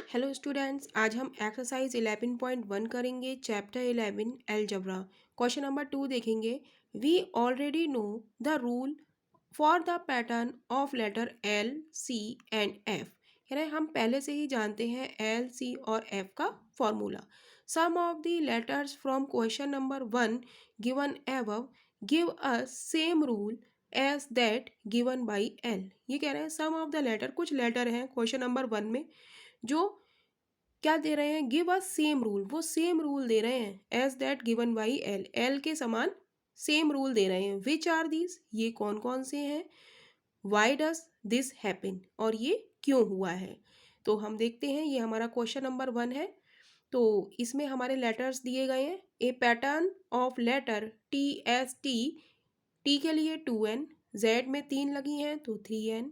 Hello students, आज हम exercise 11.1 करेंगे। Chapter 11 algebra. क्वेश्चन नंबर 2 देखेंगे। We already know the rule for the pattern of letter L, C and F. यानी हम पहले से ही जानते हैं एल, सी और एफ का formula. Sum of the letters from question number 1 given above give us same rule as that given by L. ये कह रहे हैं सम ऑफ द लेटर, कुछ लेटर हैं क्वेश्चन नंबर 1 में जो क्या दे रहे हैं, गिव अस सेम रूल। वो सेम रूल दे रहे हैं as that given by L, L के समान सेम रूल दे रहे हैं। विच आर दीज, ये कौन कौन से हैं। वाई डज दिस हैपन, और ये क्यों हुआ है। तो हम देखते हैं, ये हमारा क्वेश्चन नंबर 1 है। तो इसमें हमारे लेटर्स दिए गए हैं। A pattern of letter T S T, T के लिए 2n, जेड में 3 लगी हैं तो 3n,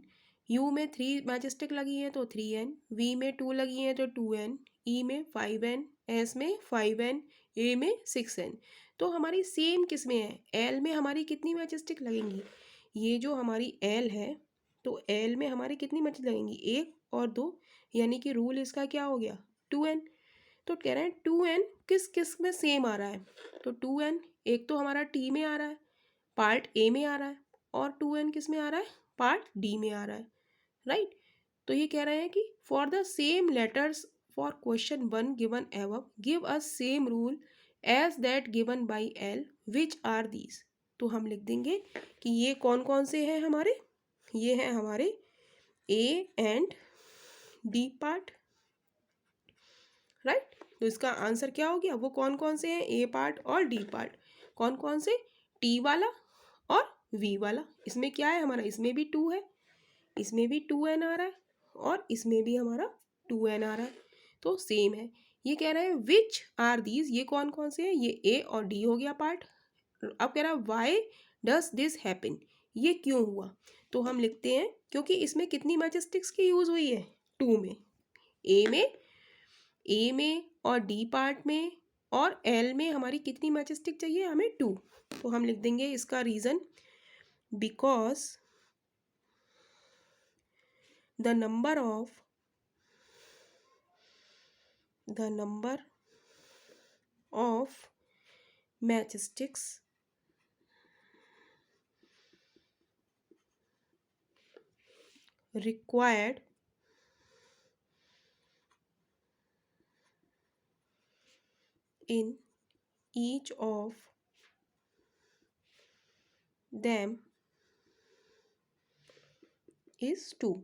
यू में 3 मैजेस्टिक लगी हैं तो 3n, वी में 2 लगी हैं तो 2n, ई में 5n, एस में 5n, ए में 6n। तो हमारी सेम किस में है, एल में हमारी कितनी मैजेस्टिक लगेंगी। ये जो हमारी एल है, तो एल में हमारी कितनी मैजेस्टिक लगेंगी, 1 और 2, यानी कि रूल इसका क्या हो गया, 2n। तो कह रहे हैं 2n किस किस में सेम आ रहा है। तो 2n एक तो हमारा टी में आ रहा है, पार्ट ए में आ रहा है, और 2n किस में आ रहा है, पार्ट डी में आ रहा है, राइट। तो ये कह रहे हैं कि for the same letters for question 1 given above give us same rule as that given by L, which are these. तो हम लिख देंगे कि ये कौन कौन से हैं हमारे, ये हैं हमारे A and D part, right. तो इसका आंसर क्या हो गया, वो कौन कौन से हैं, ए पार्ट और डी पार्ट। कौन कौन से, टी वाला और वी वाला। इसमें क्या है हमारा, इसमें भी 2 है, इसमें भी 2n आ रहा है, और इसमें भी हमारा 2n आ रहा है, तो सेम है। ये कह रहे हैं विच आर दीज, ये कौन कौन से हैं, ये ए और डी हो गया पार्ट। अब कह रहा है वाई डज दिस हैपन, ये क्यों हुआ। तो हम लिखते हैं क्योंकि इसमें कितनी मैजेस्टिक्स की यूज हुई है, 2 में, ए में और डी पार्ट में, और एल में हमारी कितनी मैजेस्टिक चाहिए हमें, 2। तो हम लिख देंगे इसका reason, because the number of matchsticks required in each of them is 2।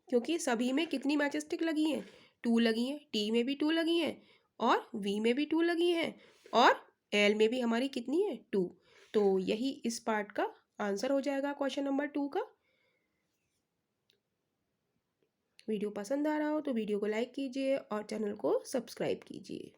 क्योंकि सभी में कितनी मैजेस्टिक लगी हैं, 2 लगी हैं, टी में भी 2 लगी हैं, और वी में भी 2 लगी हैं, और एल में भी हमारी कितनी है, 2। तो यही इस पार्ट का आंसर हो जाएगा क्वेश्चन नंबर 2 का। वीडियो पसंद आ रहा हो तो वीडियो को लाइक कीजिए और चैनल को सब्सक्राइब कीजिए।